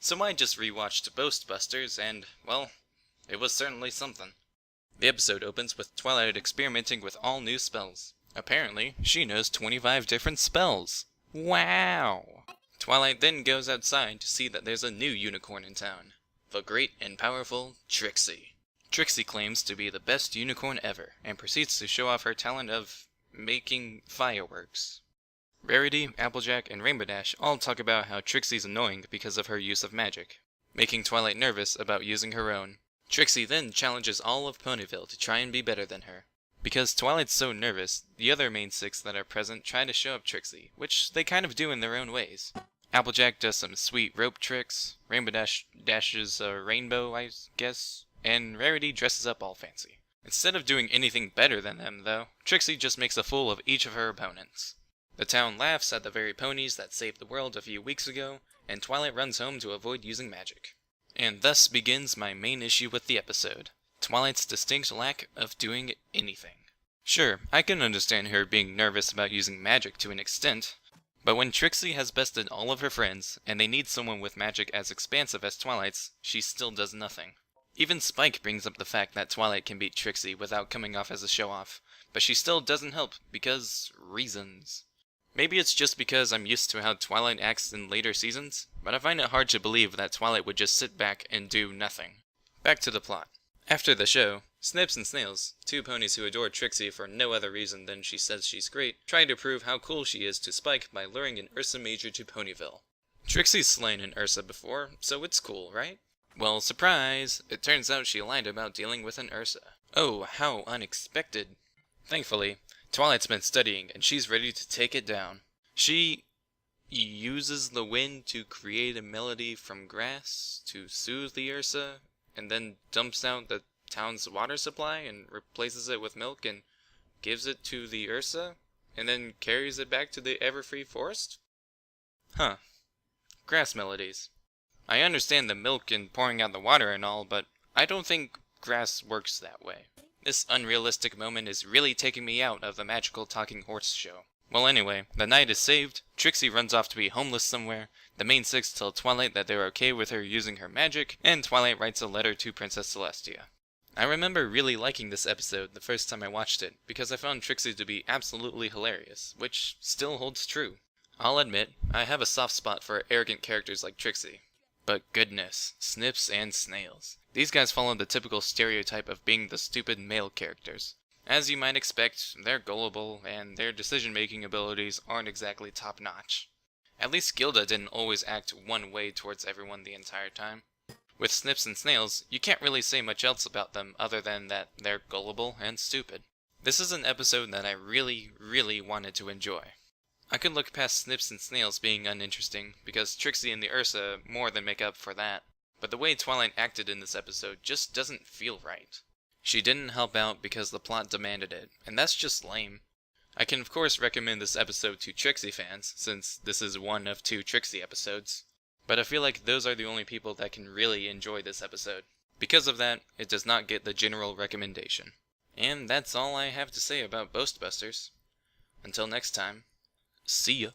So I just rewatched Boast, and, well, it was certainly something. The episode opens with Twilight experimenting with all new spells. Apparently, she knows 25 different spells. Wow! Twilight then goes outside to see that there's a new unicorn in town. The great and powerful Trixie. Trixie claims to be the best unicorn ever, and proceeds to show off her talent of making fireworks. Rarity, Applejack, and Rainbow Dash all talk about how Trixie's annoying because of her use of magic, making Twilight nervous about using her own. Trixie then challenges all of Ponyville to try and be better than her. Because Twilight's so nervous, the other main six that are present try to show up Trixie, which they kind of do in their own ways. Applejack does some sweet rope tricks, Rainbow Dash dashes a rainbow, I guess, and Rarity dresses up all fancy. Instead of doing anything better than them, though, Trixie just makes a fool of each of her opponents. The town laughs at the very ponies that saved the world a few weeks ago, and Twilight runs home to avoid using magic. And thus begins my main issue with the episode, Twilight's distinct lack of doing anything. Sure, I can understand her being nervous about using magic to an extent, but when Trixie has bested all of her friends, and they need someone with magic as expansive as Twilight's, she still does nothing. Even Spike brings up the fact that Twilight can beat Trixie without coming off as a show-off, but she still doesn't help because reasons. Maybe it's just because I'm used to how Twilight acts in later seasons, but I find it hard to believe that Twilight would just sit back and do nothing. Back to the plot. After the show, Snips and Snails, two ponies who adore Trixie for no other reason than she says she's great, try to prove how cool she is to Spike by luring an Ursa Major to Ponyville. Trixie's slain an Ursa before, so it's cool, right? Well, surprise! It turns out she lied about dealing with an Ursa. Oh, how unexpected. Thankfully, Twilight's been studying, and she's ready to take it down. She uses the wind to create a melody from grass to soothe the Ursa, and then dumps out the town's water supply and replaces it with milk and gives it to the Ursa, and then carries it back to the Everfree Forest? Huh. Grass melodies. I understand the milk and pouring out the water and all, but I don't think grass works that way. This unrealistic moment is really taking me out of the magical talking horse show. Well, anyway, the night is saved, Trixie runs off to be homeless somewhere, the main six tell Twilight that they're okay with her using her magic, and Twilight writes a letter to Princess Celestia. I remember really liking this episode the first time I watched it, because I found Trixie to be absolutely hilarious, which still holds true. I'll admit, I have a soft spot for arrogant characters like Trixie. But goodness, Snips and Snails. These guys follow the typical stereotype of being the stupid male characters. As you might expect, they're gullible, and their decision-making abilities aren't exactly top-notch. At least Gilda didn't always act one way towards everyone the entire time. With Snips and Snails, you can't really say much else about them other than that they're gullible and stupid. This is an episode that I really, really wanted to enjoy. I could look past Snips and Snails being uninteresting, because Trixie and the Ursa more than make up for that. But the way Twilight acted in this episode just doesn't feel right. She didn't help out because the plot demanded it, and that's just lame. I can of course recommend this episode to Trixie fans, since this is one of 2 Trixie episodes. But I feel like those are the only people that can really enjoy this episode. Because of that, it does not get the general recommendation. And that's all I have to say about Boastbusters. Until next time, see ya.